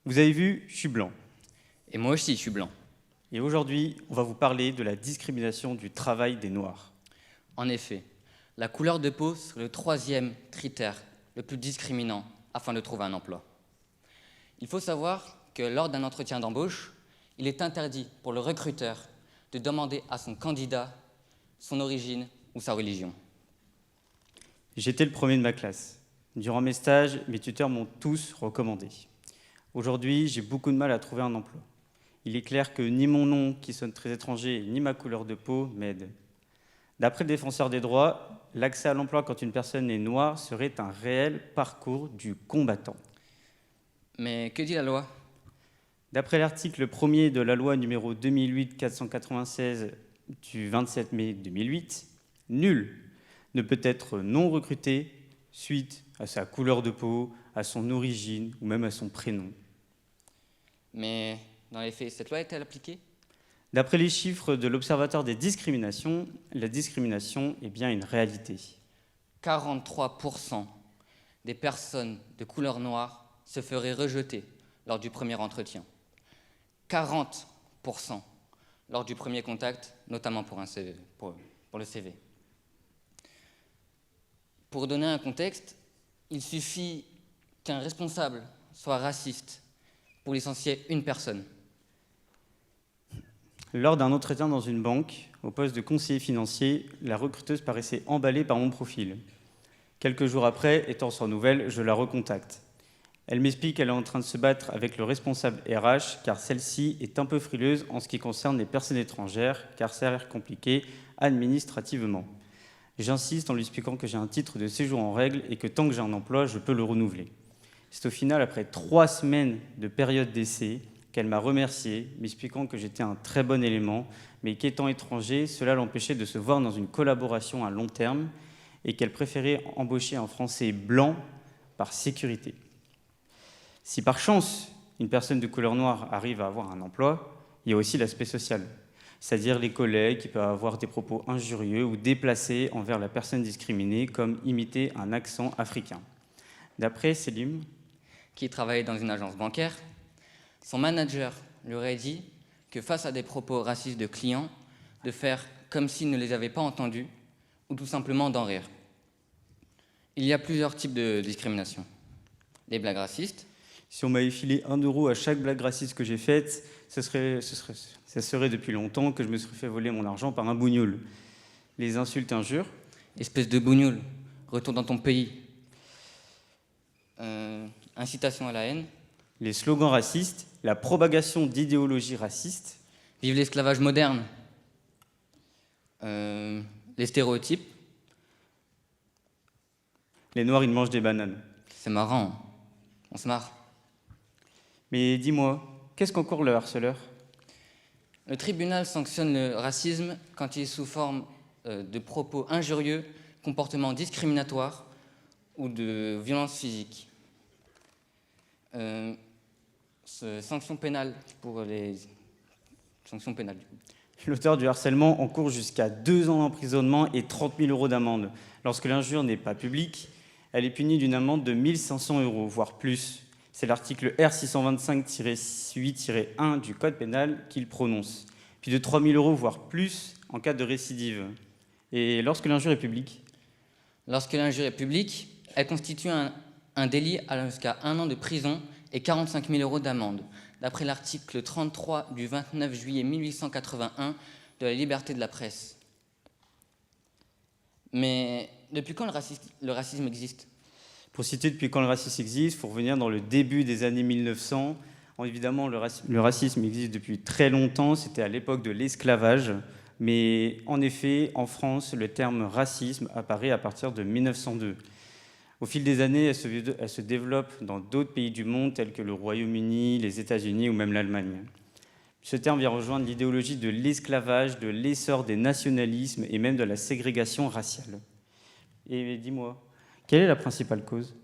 Vous avez vu, je suis blanc. Et moi aussi, je suis blanc. Et aujourd'hui, on va vous parler de la discrimination du travail des Noirs. En effet, la couleur de peau serait le troisième critère le plus discriminant afin de trouver un emploi. Il faut savoir que lors d'un entretien d'embauche, il est interdit pour le recruteur de demander à son candidat son origine ou sa religion. J'étais le premier de ma classe. Durant mes stages, mes tuteurs m'ont tous recommandé. Aujourd'hui, j'ai beaucoup de mal à trouver un emploi. Il est clair que ni mon nom, qui sonne très étranger, ni ma couleur de peau m'aident. D'après le défenseur des droits, l'accès à l'emploi quand une personne est noire serait un réel parcours du combattant. Mais que dit la loi ? D'après l'article 1er de la loi numéro 2008-496 du 27 mai 2008, nul ne peut être non recruté suite à sa couleur de peau, à son origine ou même à son prénom. Mais dans les faits, cette loi est-elle appliquée ? D'après les chiffres de l'Observatoire des discriminations, la discrimination est bien une réalité. 43% des personnes de couleur noire se feraient rejeter lors du premier entretien. 40% lors du premier contact, notamment pour le CV. Pour donner un contexte, il suffit qu'un responsable soit raciste pour licencier une personne. Lors d'un entretien dans une banque, au poste de conseiller financier, la recruteuse paraissait emballée par mon profil. Quelques jours après, étant sans nouvelles, je la recontacte. Elle m'explique qu'elle est en train de se battre avec le responsable RH, car celle-ci est un peu frileuse en ce qui concerne les personnes étrangères, car ça a l'air compliqué administrativement. J'insiste en lui expliquant que j'ai un titre de séjour en règle et que tant que j'ai un emploi, je peux le renouveler. C'est au final, après 3 semaines de période d'essai, qu'elle m'a remercié, m'expliquant que j'étais un très bon élément, mais qu'étant étranger, cela l'empêchait de se voir dans une collaboration à long terme et qu'elle préférait embaucher un Français blanc par sécurité. Si par chance, une personne de couleur noire arrive à avoir un emploi, il y a aussi l'aspect social, c'est-à-dire les collègues qui peuvent avoir des propos injurieux ou déplacés envers la personne discriminée, comme imiter un accent africain. D'après Selim, qui travaillait dans une agence bancaire, son manager lui aurait dit que face à des propos racistes de clients, de faire comme s'il ne les avait pas entendus ou tout simplement d'en rire. Il y a plusieurs types de discrimination. Les blagues racistes. Si on m'avait filé 1 € à chaque blague raciste que j'ai faite, ça serait depuis longtemps que je me serais fait voler mon argent par un bougnoul. Les insultes, injures. Espèce de bougnoul, retourne dans ton pays. Incitation à la haine. Les slogans racistes, la propagation d'idéologies racistes. Vive l'esclavage moderne. Les stéréotypes. Les Noirs, ils mangent des bananes. C'est marrant, on se marre. Mais dis-moi, qu'est-ce qu'encore le harceleur ? Le tribunal sanctionne le racisme quand il est sous forme de propos injurieux, comportements discriminatoires ou de violences physiques. Sanction pénale pour les sanctions pénales. L'auteur du harcèlement encourt jusqu'à 2 ans d'emprisonnement et 30 000 € d'amende. Lorsque l'injure n'est pas publique, elle est punie d'une amende de 1 500 €, voire plus. C'est l'article R625-8-1 du Code pénal qu'il prononce. Puis de 3 000 €, voire plus, en cas de récidive. Et lorsque l'injure est publique ? Lorsque l'injure est publique, elle constitue un délit allant jusqu'à 1 an de prison et 45 000 € d'amende, d'après l'article 33 du 29 juillet 1881 de la liberté de la presse. Mais depuis quand le racisme existe ? Pour citer depuis quand le racisme existe, il faut revenir dans le début des années 1900. Évidemment, le racisme existe depuis très longtemps, c'était à l'époque de l'esclavage. Mais en effet, en France, le terme racisme apparaît à partir de 1902. Au fil des années, elle se développe dans d'autres pays du monde, tels que le Royaume-Uni, les États-Unis ou même l'Allemagne. Ce terme vient rejoindre l'idéologie de l'esclavage, de l'essor des nationalismes et même de la ségrégation raciale. Et dis-moi, quelle est la principale cause ?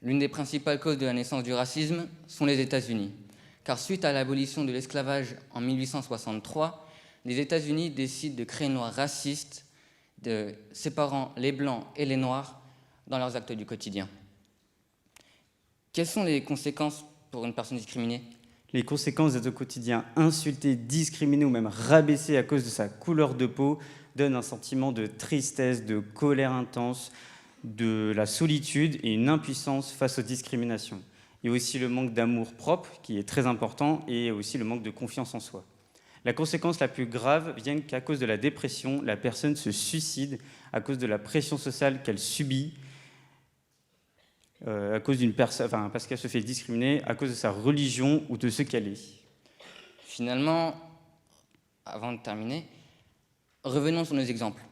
L'une des principales causes de la naissance du racisme sont les États-Unis. Car suite à l'abolition de l'esclavage en 1863, les États-Unis décident de créer une loi raciste séparant les Blancs et les Noirs dans leurs actes du quotidien. Quelles sont les conséquences pour une personne discriminée? Les conséquences d'être au quotidien insulté, discriminé ou même rabaissé à cause de sa couleur de peau donnent un sentiment de tristesse, de colère intense, de la solitude et une impuissance face aux discriminations. Il y a aussi le manque d'amour propre qui est très important et aussi le manque de confiance en soi. La conséquence la plus grave vient qu'à cause de la dépression, la personne se suicide à cause de la pression sociale qu'elle subit, à cause parce qu'elle se fait discriminer à cause de sa religion ou de ce qu'elle est. Finalement, avant de terminer, revenons sur nos exemples.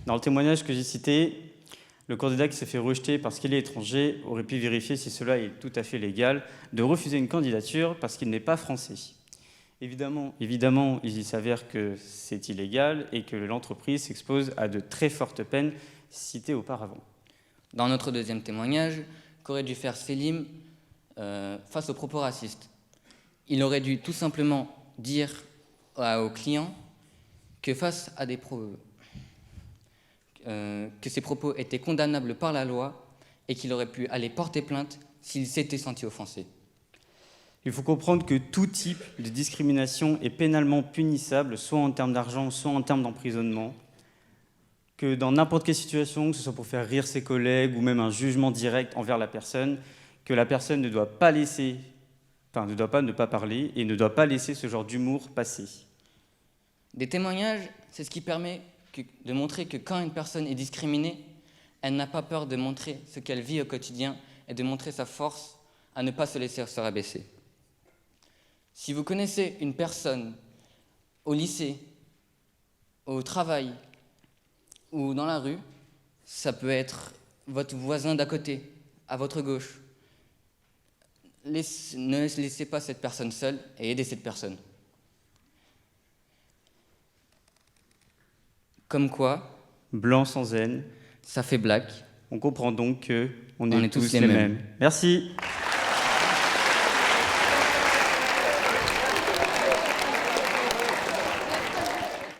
Dans le témoignage que j'ai cité, le candidat qui s'est fait rejeter parce qu'il est étranger aurait pu vérifier si cela est tout à fait légal de refuser une candidature parce qu'il n'est pas français. Évidemment, il s'avère que c'est illégal et que l'entreprise s'expose à de très fortes peines citées auparavant. Dans notre deuxième témoignage, qu'aurait dû faire Selim face aux propos racistes? Il aurait dû tout simplement dire aux clients que face à que ces propos étaient condamnables par la loi et qu'il aurait pu aller porter plainte s'il s'était senti offensé. Il faut comprendre que tout type de discrimination est pénalement punissable, soit en termes d'argent, soit en termes d'emprisonnement, que dans n'importe quelle situation, que ce soit pour faire rire ses collègues ou même un jugement direct envers la personne, que la personne ne doit pas ne pas parler et ne doit pas laisser ce genre d'humour passer. Des témoignages, c'est ce qui permet de montrer que quand une personne est discriminée, elle n'a pas peur de montrer ce qu'elle vit au quotidien et de montrer sa force à ne pas se laisser se rabaisser. Si vous connaissez une personne au lycée, au travail ou dans la rue, ça peut être votre voisin d'à côté, à votre gauche. Ne laissez pas cette personne seule et aidez cette personne. Comme quoi, blanc sans haine, ça fait black. On comprend donc qu'on est tous les mêmes. Merci.